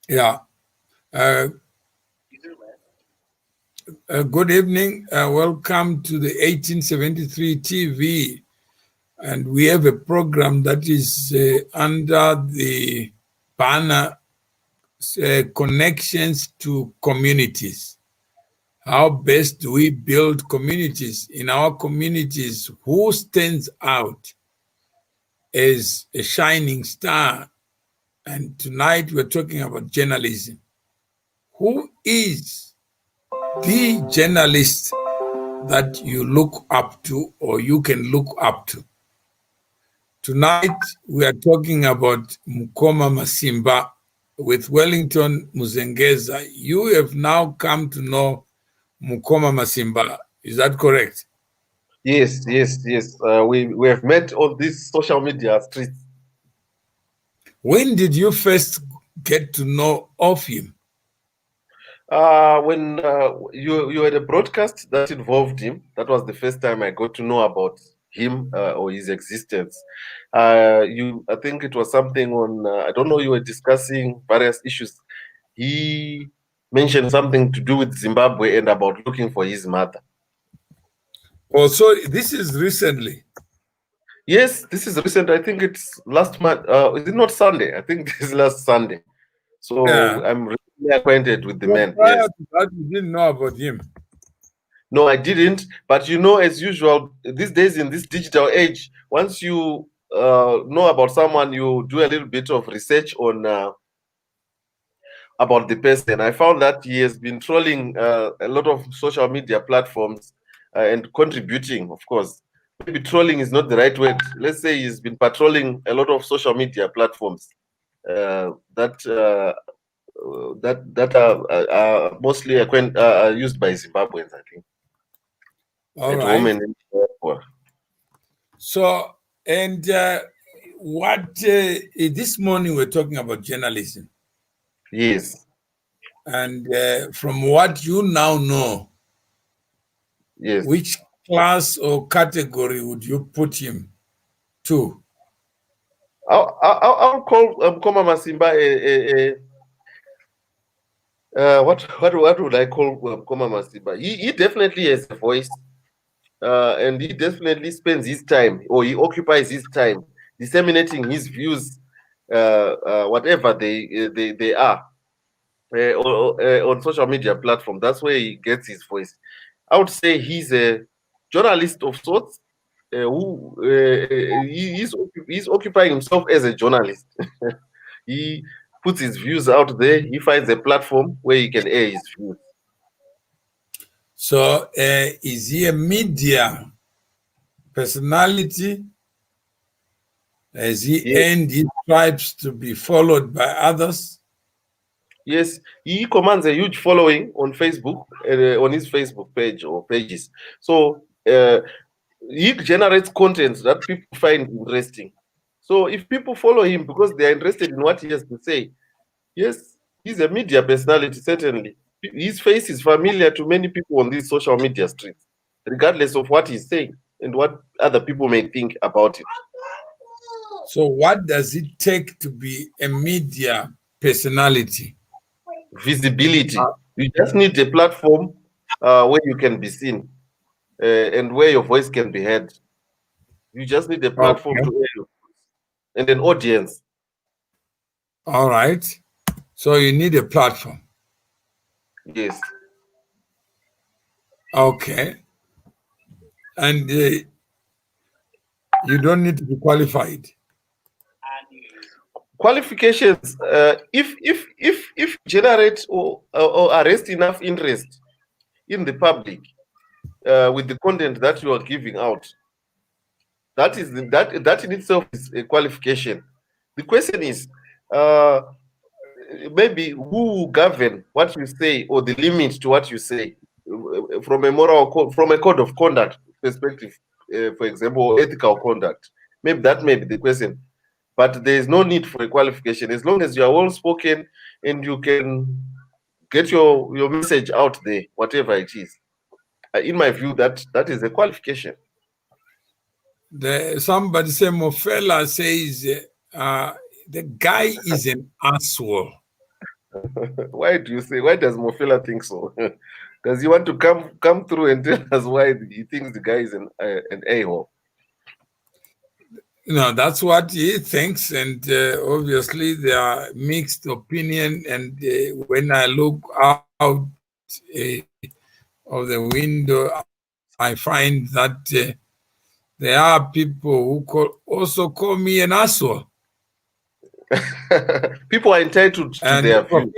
Yeah. Good evening. Welcome to the 1873 TV. And we have a program that is under the banner Connections to Communities. How best do we build communities? In our communities, who stands out as a shining star? And tonight we're talking about journalism. Who is the journalist that you look up to or you can look up to? Tonight, we are talking about Mukoma Masimba with Wellington Muzengeza. You have now come to know Mukoma Masimba. Is that correct? Yes. We have met on this social media streets. When did you first get to know of him? When you had a broadcast that involved him, that was the first time I got to know about him or his existence. I think it was something on. I don't know. You were discussing various issues. He mentioned something to do with Zimbabwe and about looking for his mother. Oh, so this is recently. Yes, this is recent. I think it's last month. Is it not Sunday? I think this is last Sunday. So Yeah. I'm really acquainted with the So man. prior Yes. to that, you didn't know about him? No, I didn't. But as usual, these days in this digital age, once you know about someone, you do a little bit of research on about the person. I found that he has been trolling a lot of social media platforms and contributing, of course. Maybe trolling is not the right word. Let's say he's been patrolling a lot of social media platforms that are mostly used by Zimbabweans, I think. All At right. home and So, and this morning we're talking about journalism. Yes. And from what you now know, Yes. which class or category would you put him to? I'll call Mukoma Masimba what would I call Mukoma Masimba? He definitely has a voice, and he definitely spends his time, or he occupies his time disseminating his views, whatever they are, on social media platform. That's where he gets his voice. I would say he's a journalist of sorts. He's occupying himself as a journalist. He puts his views out there. He finds a platform where he can air his views. So, is he a media personality? Has he earned his stripes to be followed by others? Yes, he commands a huge following on Facebook, on his Facebook page or pages. So he generates content that people find interesting. So if people follow him because they are interested in what he has to say, yes, he's a media personality, certainly. His face is familiar to many people on these social media streets, regardless of what he's saying and what other people may think about it. So, what does it take to be a media personality? Visibility. You just need a platform where you can be seen and where your voice can be heard. You just need a platform to hear you and an audience. All right. So you need a platform. Yes. Okay. And you don't need to be qualified. Qualifications. If generate or arrest enough interest in the public with the content that you are giving out, that in itself is a qualification. The question is, maybe who govern what you say or the limit to what you say from a code of conduct perspective, for example, ethical conduct. Maybe that may be the question. But there is no need for a qualification as long as you are well spoken and you can get your message out there, whatever it is. In my view, that is a qualification. Somebody say Mofela says the guy is an asshole. Why do you say? Why does Mofela think so? Does he want to come through and tell us why he thinks the guy is an a-hole? That's what he thinks, and obviously there are mixed opinion. And when I look out of the window, I find that there are people who also call me an asshole. People are entitled to And their view.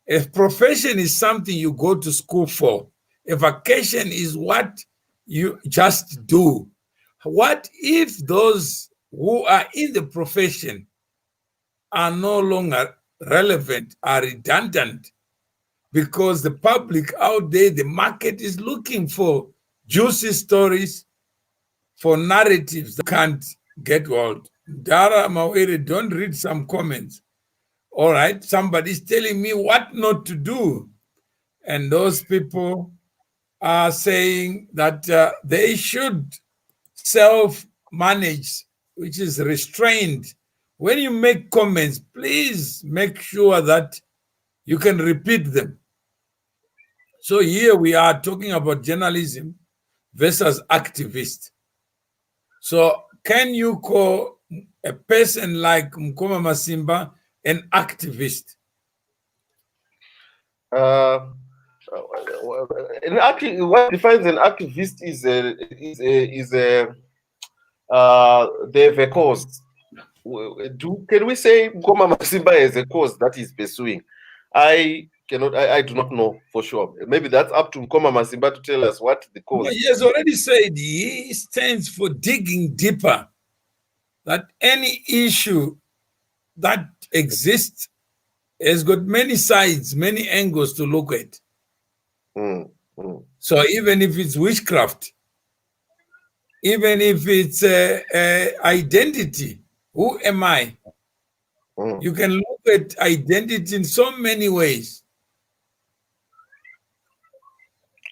a profession is something you go to school for. A vacation is what you just do. What if those who are in the profession are no longer relevant, are redundant? Because the public out there, the market is looking for juicy stories, for narratives that can't get old. Dara Mawere, don't read some comments. All right, somebody's telling me what not to do. And those people are saying that they should self-manage, which is restrained. When you make comments, please make sure that you can repeat them. So here we are talking about journalism versus activist. So can you call a person like Mukoma Masimba an activist? What defines an activist is they have a cause. Can we say Mukoma Masimba is a cause that he's pursuing? I do not know for sure. Maybe that's up to Mukoma Masimba to tell us what the cause. He has already said he stands for digging deeper, that any issue that exists has got many sides, many angles to look at. So even if it's witchcraft, even if it's identity, who am I? You can look at identity in so many ways.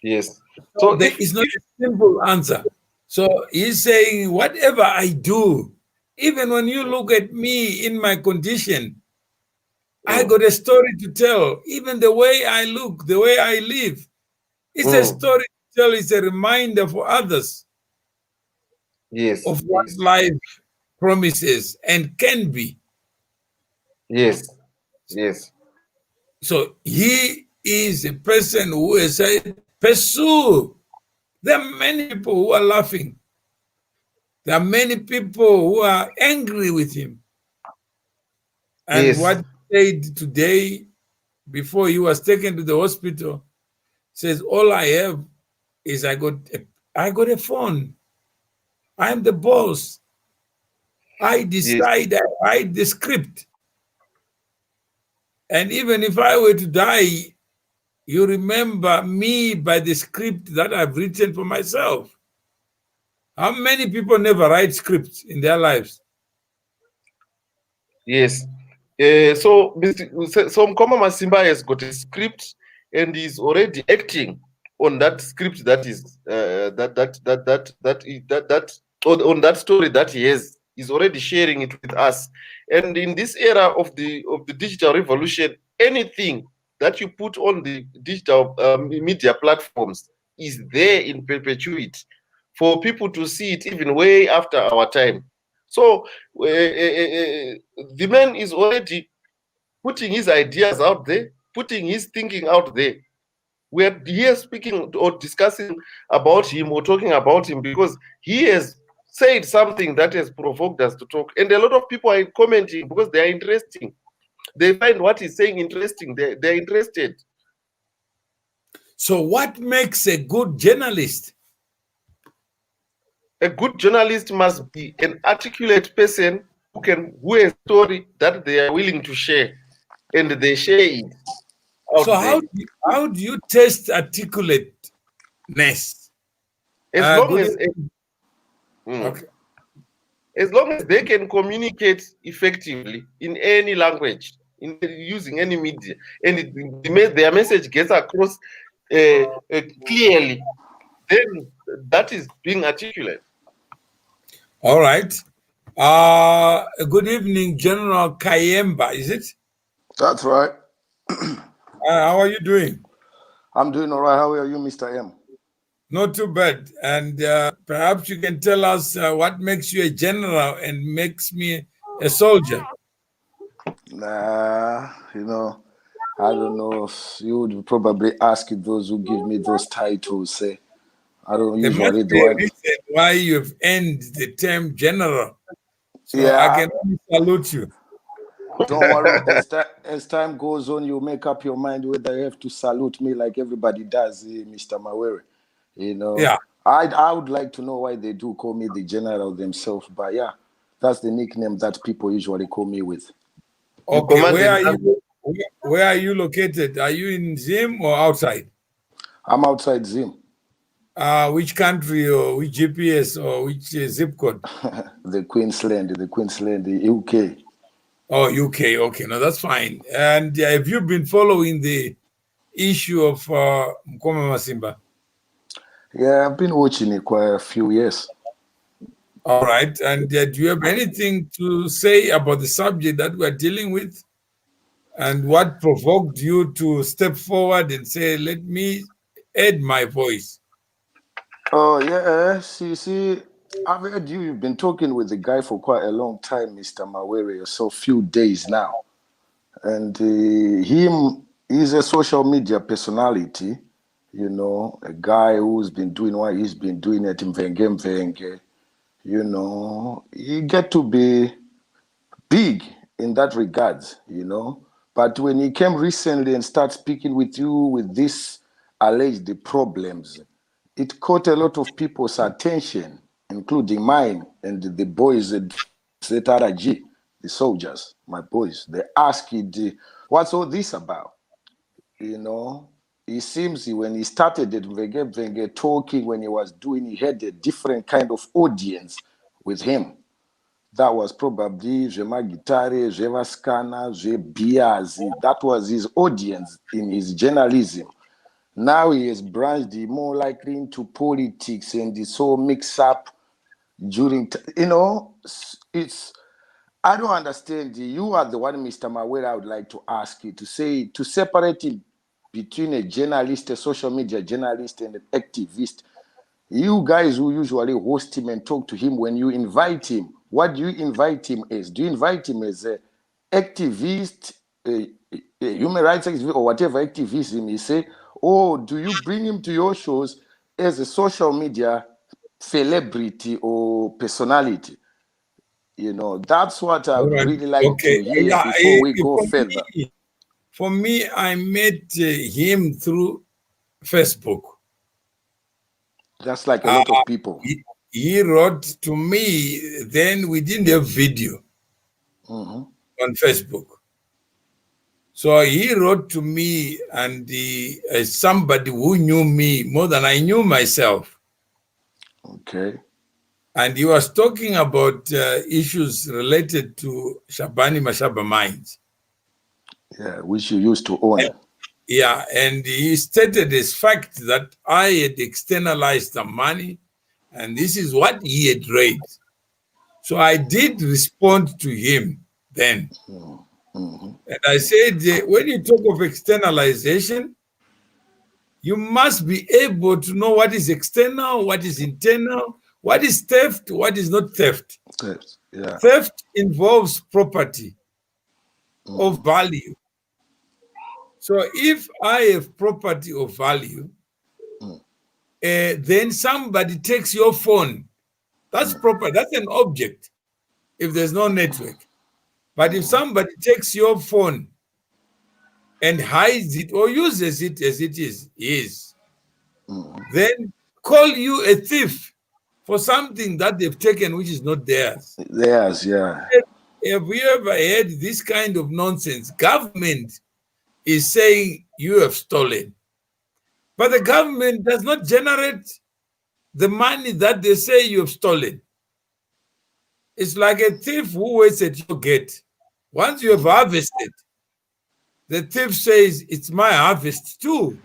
Yes. So there is not a simple answer. So he's saying, whatever I do, even when you look at me in my condition, I got a story to tell. Even the way I look, the way I live, it's a story to tell. It's a reminder for others of what life promises and can be. Yes. So he is a person who has said, pursue. There are many people who are laughing. There are many people who are angry with him. And what he said today, before he was taken to the hospital, says, all I have is I got a phone. I'm the boss. I decide, I write the script. And even if I were to die, you remember me by the script that I've written for myself. How many people never write scripts in their lives? Yes. So Mukoma Masimba has got a script and is already acting on that script that is on that story that he has. He's already sharing it with us. And in this era of the digital revolution, anything that you put on the digital media platforms is there in perpetuity for people to see it even way after our time. So the man is already putting his ideas out there, putting his thinking out there. We are here speaking or discussing about him or talking about him because he has said something that has provoked us to talk. And a lot of people are commenting because they are interesting. They find what he's saying interesting. They're interested. So what makes a good journalist? A good journalist must be an articulate person who has a story that they are willing to share, and they share it. So how do you test articulateness? As long as they can communicate effectively in any language, using any media, and their message gets across clearly, then that is being articulate. All right. Good evening, General Kayemba, is it? That's right. How are you doing? I'm doing all right. How are you, Mr. M? Not too bad. And perhaps you can tell us what makes you a general and makes me a soldier. Nah, I don't know if you would probably ask those who give me those titles. Say, I don't There must usually the be a one. reason why you've earned the term general. So I Yeah, can only salute you. don't worry. As time goes on, you make up your mind whether you have to salute me like everybody does, Mr. Mawere. Yeah. I would like to know why they do call me the general themselves, but yeah, that's the nickname that people usually call me with. You Okay. command Where an are you? army. Where are you located? Are you in Zim or outside? I'm outside Zim. Which country or which GPS or which zip code? the Queensland, the UK. Oh, UK. Okay, no, that's fine. And have you been following the issue of Mukoma Masimba? Yeah, I've been watching it quite a few years. All right. And do you have anything to say about the subject that we're dealing with? And what provoked you to step forward and say, let me add my voice? Oh, yeah. See, I've heard you've been talking with the guy for quite a long time, Mr. Mawere, so few days now. And he's a social media personality, a guy who's been doing what he's been doing at Mvenge. He get to be big in that regards. But when he came recently and started speaking with you with these alleged problems, it caught a lot of people's attention, including mine and the boys at ZRG, the soldiers, my boys. They asked, what's all this about? It seems when he started at Venge talking, when he was doing, he had a different kind of audience with him. That was probably Zvemagitare, Zvevaskana, Zvebiazi. That was his audience in his journalism. Now he has branched more likely into politics and it's all mixed up during, it's, I don't understand. You are the one, Mr. Mawera, I would like to ask you to separate it between a journalist, a social media journalist, and an activist. You guys who usually host him and talk to him, when you invite him, what do you invite him as? Do you invite him as an activist, a human rights activist, or whatever activism he say? Or do you bring him to your shows as a social media celebrity or personality? That's what I All would right. really like to Okay. hear Yeah. before we go further. For me, I met him through Facebook. That's like a Uh, lot of people. he wrote to me, then we didn't have video Mm-hmm. on Facebook. So he wrote to me, and somebody who knew me more than I knew myself. Okay. And he was talking about issues related to Shabani Mashaba mines. Yeah, which you used to own. Yeah, and he stated as fact that I had externalized the money, and this is what he had raised. So I did respond to him then. Mm-hmm. And I said, when you talk of externalization, you must be able to know what is external, what is internal, what is theft, what is not theft. Yeah. Theft involves property of Mm-hmm. value. So if I have property of value, then somebody takes your phone. That's proper. That's an object if there's no network. But if somebody takes your phone and hides it or uses it as it is, then call you a thief for something that they've taken which is not theirs. Yes, yeah. Have you ever heard this kind of nonsense? Government is saying you have stolen, but the government does not generate the money that they say you have stolen. It's like a thief who waits at your gate. Once you have harvested, the thief says, it's my harvest too.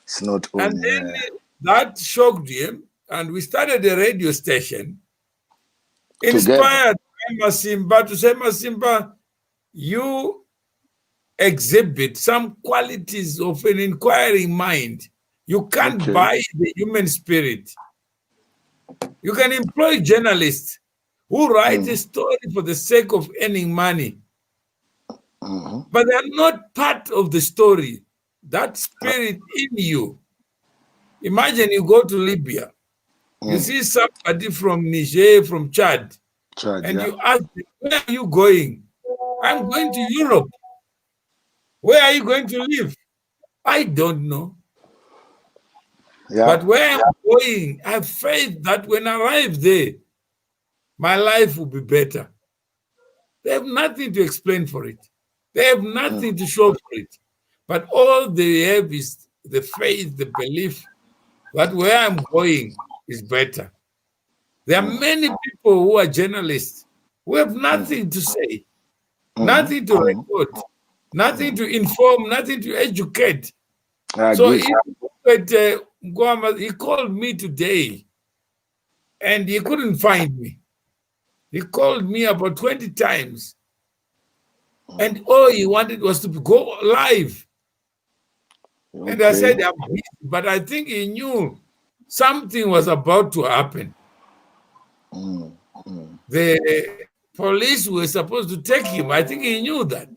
It's not And only, then that shocked him, and we started a radio station Inspired by Masimba to say, Masimba, you exhibit some qualities of an inquiring mind. You can't buy the human spirit. You can employ journalists who write a story for the sake of earning money, but they are not part of the story. That spirit in you. Imagine you go to Libya, you see somebody from Niger, from Chad, and you ask them, where are you going? I'm going to Europe. Where are you going to live? I don't know. But where I'm going, I have faith that when I arrive there, my life will be better. They have nothing to explain for it. They have nothing to show for it. But all they have is the faith, the belief that where I'm going is better. There are many people who are journalists who have nothing to say, nothing to report, nothing to inform, nothing to educate. So if Mukoma, he called me today and he couldn't find me. He called me about 20 times. And all he wanted was to go live. And I said, I'm busy, but I think he knew something was about to happen. The police were supposed to take him. I think he knew that.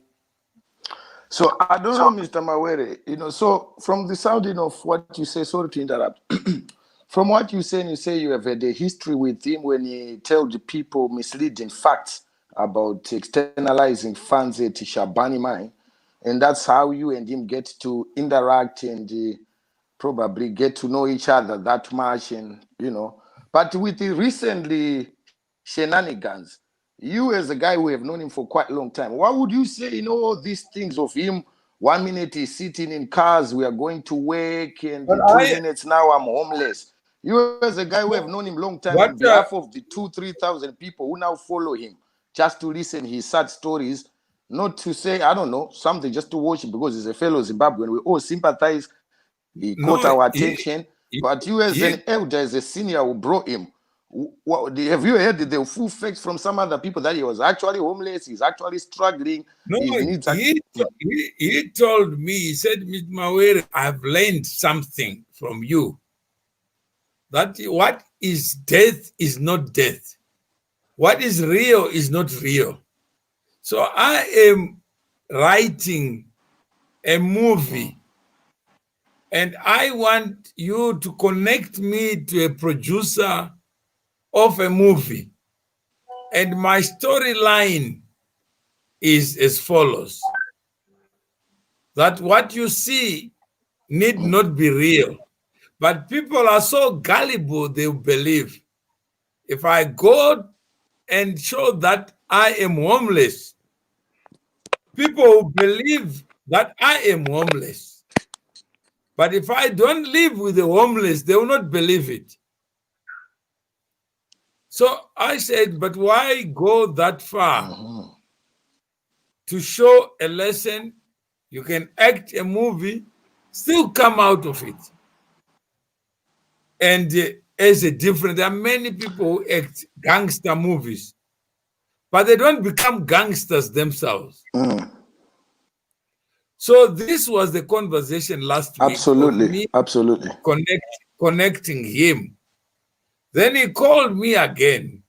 So I don't know, Mr. Mawere, so from the sounding of what you say, sorry to interrupt, from what you say you have had a history with him when he told the people misleading facts about externalizing funds at Shabani mine, and that's how you and him get to interact and probably get to know each other that much, and but with the recently shenanigans, you as a guy who have known him for quite a long time, what would you say, all these things of him? 1 minute he's sitting in cars, we are going to work, and in 2 minutes now I'm homeless. You as a guy who have known him long time, on behalf of the 2,000-3,000 people who now follow him just to listen his sad stories, not to say, I don't know, something, just to watch it because he's a fellow Zimbabwean. We all sympathize. He caught our attention. But you as an elder, as a senior who brought him, have you heard the full facts from some other people that he was actually homeless, he's actually struggling? No, he told me, he said, Mr. Mawere, I've learned something from you. That what is death is not death. What is real is not real. So I am writing a movie, and I want you to connect me to a producer of a movie. And my storyline is as follows: that what you see need not be real, but people are so gullible, they believe. If I go and show that I am homeless, people will believe that I am homeless. But if I don't live with the homeless, they will not believe it. So I said, but why go that far? To show a lesson, you can act a movie, still come out of it. And as a different, there are many people who act gangster movies, but they don't become gangsters themselves. So this was the conversation last week. Absolutely. Connecting him. Then he called me again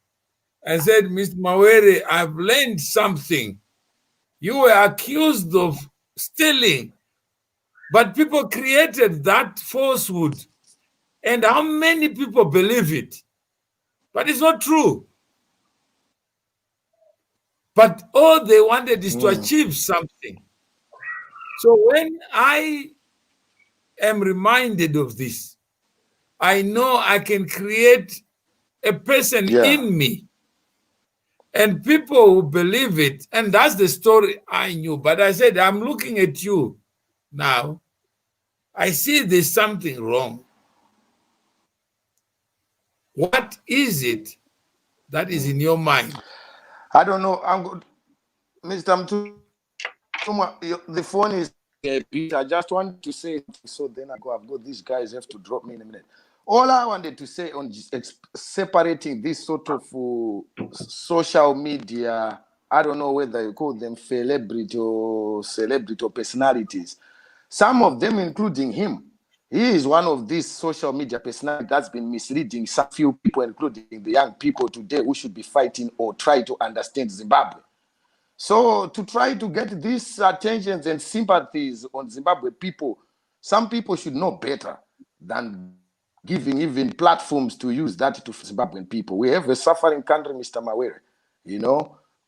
and said, Mr. Mawere, I've learned something. You were accused of stealing, but people created that falsehood. And how many people believe it? But it's not true. But all they wanted is to achieve something. So when I am reminded of this, I know I can create a person in me. And people who believe it, and that's the story I knew. But I said, I'm looking at you now. I see there's something wrong. What is it that is in your mind? I don't know. I'm good. Mr. Mutuma, the phone is a bit. I just want to say, so then I've got these guys have to drop me in a minute. All I wanted to say on separating this sort of social media, I don't know whether you call them celebrity or personalities. Some of them, including him, he is one of these social media personalities that's been misleading some few people, including the young people today who should be fighting or try to understand Zimbabwe. So to try to get these attentions and sympathies on Zimbabwe people, some people should know better than giving even platforms to use that to Zimbabwean people. We have a suffering country, Mr. Mawere,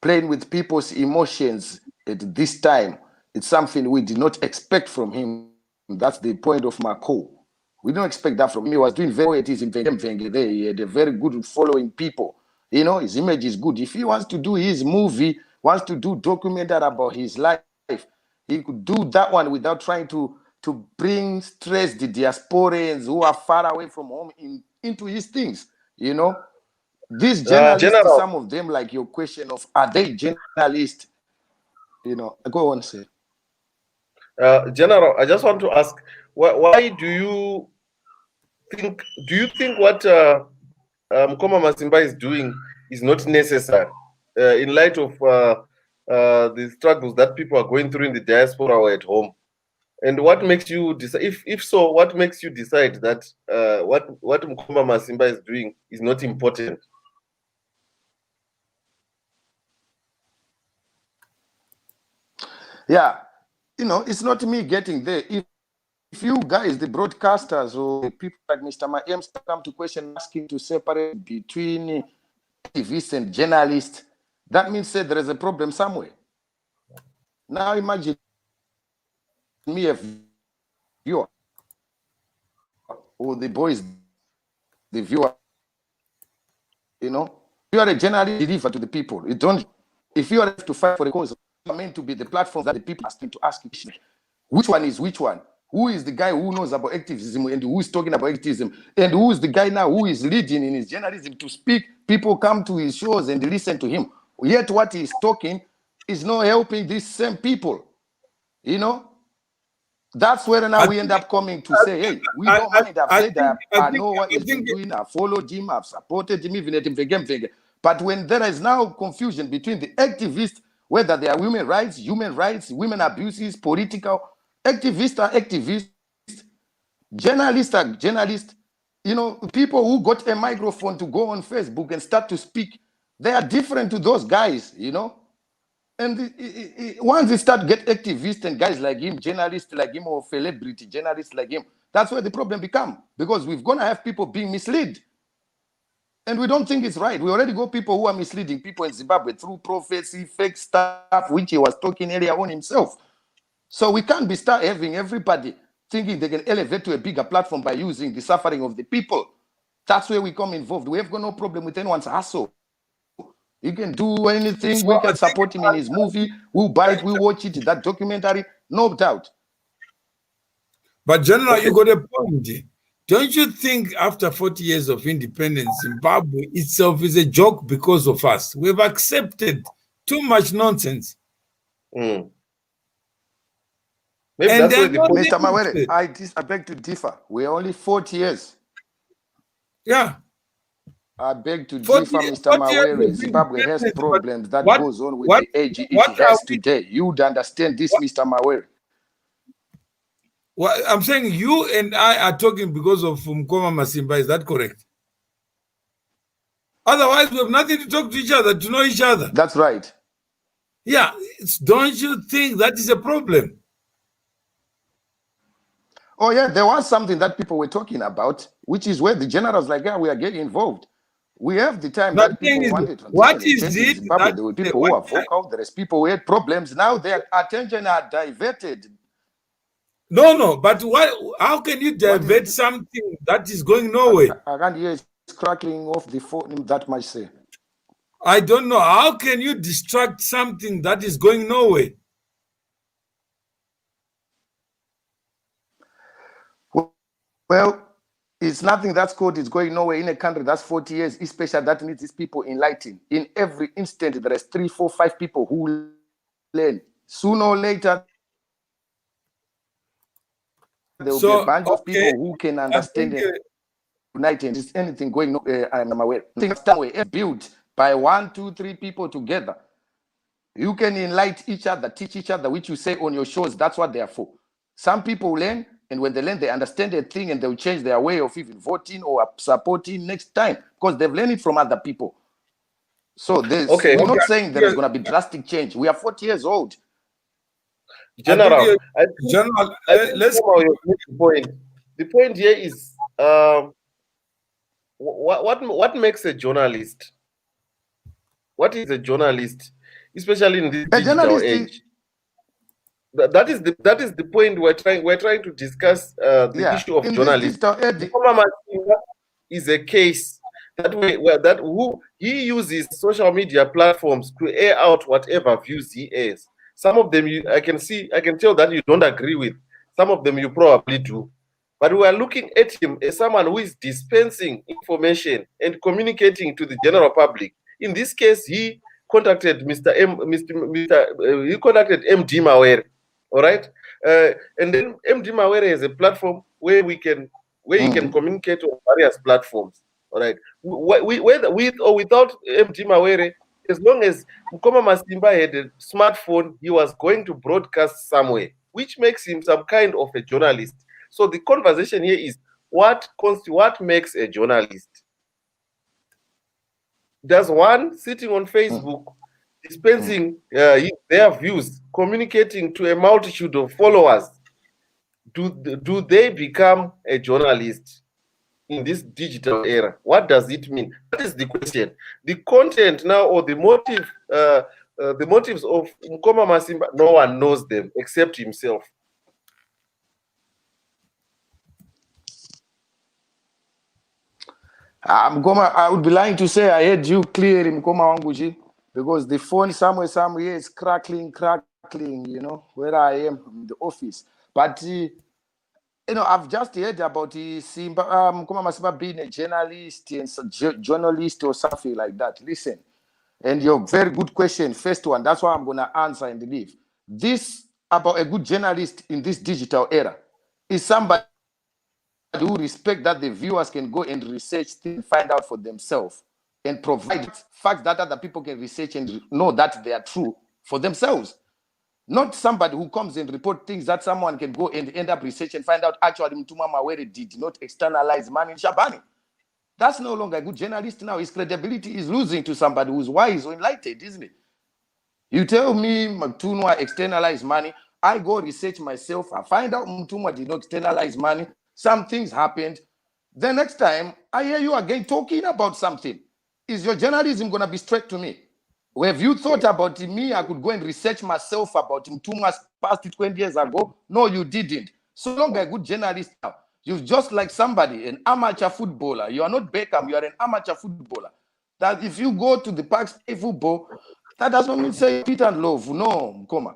playing with people's emotions at this time. It's something we did not expect from him. That's the point of my call. We don't expect that from him. He was doing very well. It is in Venge there. He had a very good following people. His image is good. If he wants to do his movie, wants to do documentary about his life, he could do that one without trying to bring stress the diasporans who are far away from home into his things. These journalists, General, some of them, like your question of are they journalists? Go on, say. General, I just want to ask, why do you think what Mukoma Masimba is doing is not necessary in light of the struggles that people are going through in the diaspora or at home? And what makes you decide, if so, what makes you decide that what Mukoma Masimba is doing is not important? Yeah, it's not me getting there. If you guys, the broadcasters or people like Mr. Mayem, come to question asking to separate between activists and journalists, that means that there is a problem somewhere. Now imagine me, a viewer, or the boys, the viewer, you are a journalist, deliver to the people. If you are to fight for a cause, you are meant to be the platform that the people are asking to ask which one is which one. Who is the guy who knows about activism and who is talking about activism? And who is the guy now who is leading in his journalism to speak? People come to his shows and listen to him. Yet what he's talking is not helping these same people. That's where now we end up coming to say, hey, we don't mind. I've said that I know what he's been doing. I followed him. I've supported him, even at him. But when there is now confusion between the activists, whether they are women rights, human rights, women abuses, political, activists are activists, journalists are journalists. People who got a microphone to go on Facebook and start to speak, they are different to those guys, And once they start get activists and guys like him, journalists like him, or celebrity journalists like him, that's where the problem become. Because we're going to have people being misled. And we don't think it's right. We already got people who are misleading people in Zimbabwe through prophecy, fake stuff, which he was talking earlier on himself. So we can't be start having everybody thinking they can elevate to a bigger platform by using the suffering of the people. That's where we come involved. We have got no problem with anyone's hustle. He can do anything. We can support him in his movie. We'll buy it. We'll watch it. That documentary, no doubt. But General, you got a point. Don't you think after 40 years of independence, Zimbabwe itself is a joke because of us? We've accepted too much nonsense. Maybe that's where Mr. Mawere, I beg to differ. We're only 40 years. Yeah. I beg to differ, Mr. Mawere. Zimbabwe has problems that goes on with the age it has today. You'd understand this, Mr. Mawere. Well, I'm saying you and I are talking because of Mukoma Masimba. Is that correct? Otherwise, we have nothing to talk to each other, to know each other. That's right. Yeah. Don't you think that is a problem? Oh, yeah. There was something that people were talking about, which is where the generals like, yeah, we are getting involved. We have the time that people wanted to. What is it? There were people who are vocal. There is people who had problems. Now their attention are diverted. No. But how can you divert something that is going nowhere? I can't hear it's crackling off the phone that much, say. I don't know. How can you distract something that is going nowhere? Well, it's nothing that's called it's going nowhere in a country that's 40 years, especially that needs these people enlightened. In every instant, there is 3, 4, 5 people who learn. Sooner or later, there will be a bunch of people who can understand it. united. Is anything going? I'm aware. Things built by 1, 2, 3 people together. You can enlighten each other, teach each other, which you say on your shows. That's what they are for. Some people learn, and when they learn, they understand a thing, and they'll change their way of even voting or supporting next time because they've learned it from other people. So we're not saying there is going to be drastic change. We are 40 years old. General, let's the point. The point here is what makes a journalist? What is a journalist, especially in this digital age? That is the point we're trying to discuss. The issue of journalism. Mukoma Masimba is a case that he uses social media platforms to air out whatever views he has. Some of them I can tell that you don't agree with. Some of them you probably do. But we are looking at him as someone who is dispensing information and communicating to the general public. In this case, he contacted he contacted MD Mawere. All right, and then MD Mawere has a platform where he can communicate on various platforms. All right, whether with or without MD Mawere, as long as Mukoma Masimba had a smartphone, he was going to broadcast somewhere, which makes him some kind of a journalist. So the conversation here is what makes a journalist? Does one sitting on Facebook dispensing their views, communicating to a multitude of followers, do they become a journalist in this digital era? What does it mean? That is the question. The content now, or the motive, the motives of Mukoma Masimba, no one knows them except himself. Mukoma, I would be lying to say I heard you clearly, Mukoma Wanguji, because the phone somewhere is crackling, you know, where I am in the office. But, you know, I've just heard about Mukoma Masimba being a journalist and journalist or something like that. Listen, and your very good question, first one, that's why I'm going to answer and leave. This about a good journalist in this digital era is somebody who respect that the viewers can go and research things, find out for themselves, and provide facts that other people can research and know that they are true for themselves. Not somebody who comes and report things that someone can go and end up research and find out actually Mutuma Mawere did not externalize money in Shabani. That's no longer a good journalist now. His credibility is losing to somebody who's wise or enlightened, isn't it? You tell me Mutuma externalized money, I go research myself, I find out Mutuma did not externalize money, some things happened. The next time I hear you again talking about something, is your journalism going to be straight to me? Or have you thought about me? I could go and research myself about Mtuma's past 20 years ago. No, you didn't. So long a good journalist now. You're just like somebody, an amateur footballer. You are not Beckham, you are an amateur footballer. That if you go to the parks play football, that does not mean say Peter and love. No, Mukoma.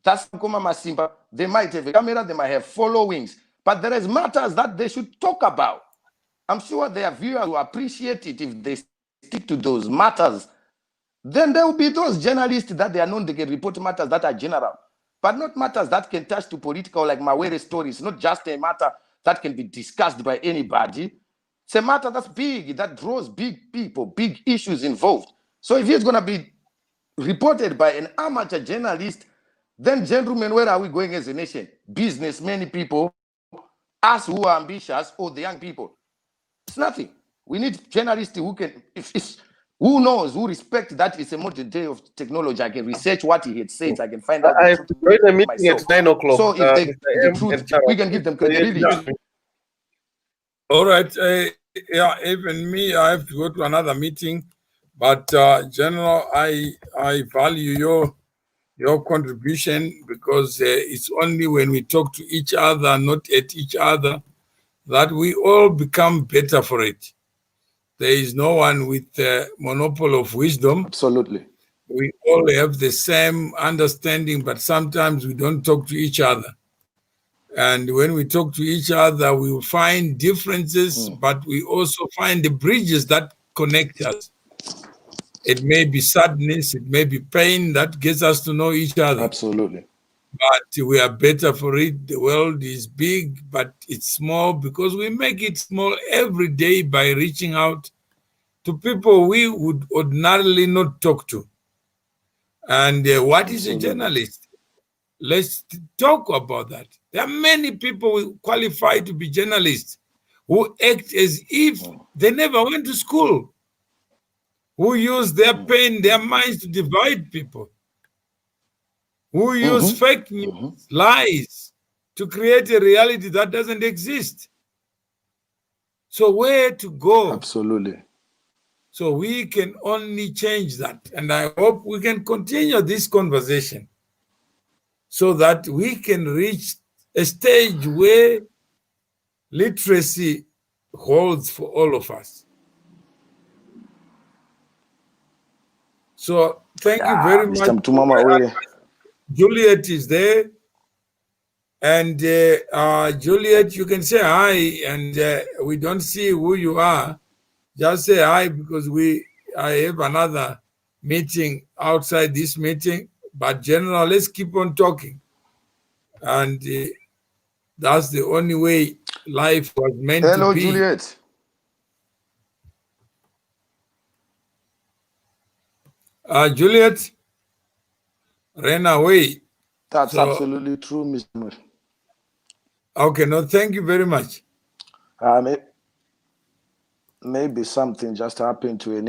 That's Mukoma Masimba. They might have a camera, they might have followings. But there is matters that they should talk about. I'm sure their viewers will appreciate it if they stick to those matters. Then there will be those journalists that they are known, they can report matters that are general, but not matters that can touch to political, like Mawere stories. Not just a matter that can be discussed by anybody. It's a matter that's big, that draws big people, big issues involved. So if it's going to be reported by an amateur journalist, then gentlemen, where are we going as a nation? Business, many people, us who are ambitious, or the young people. It's nothing. We need journalists who can, who knows, who respect that it's a modern day of technology. I can research what he had said. I can find out. I have to join a meeting at 9 o'clock. So if they the truth, we can give them credibility. All right. Yeah, even me, I have to go to another meeting. But General, I value your contribution, because it's only when we talk to each other, not at each other, that we all become better for it. There is no one with a monopoly of wisdom. Absolutely. We all have the same understanding, but sometimes we don't talk to each other. And when we talk to each other, we will find differences, but we also find the bridges that connect us. It may be sadness, it may be pain that gets us to know each other. Absolutely. but we are better for it. The world is big, but it's small because we make it small every day by reaching out to people we would ordinarily not talk to. And what is a Absolutely. journalist? Let's talk about that. There are many people qualified to be journalists who act as if they never went to school, who use their pen, their minds to divide people, who use fake news, lies to create a reality that doesn't exist. So where to go? Absolutely. So we can only change that. And I hope we can continue this conversation so that we can reach a stage where literacy holds for all of us. So thank you very much. Mr. Mtumama, Juliet is there. And Juliet, you can say hi, and we don't see who you are. Just say hi because I have another meeting outside this meeting. But general, let's keep on talking. And that's the only way life was meant hello, to be. Juliet. Juliet ran away. That's absolutely true, Mr. Okay, no, thank you very much. Maybe something just happened to a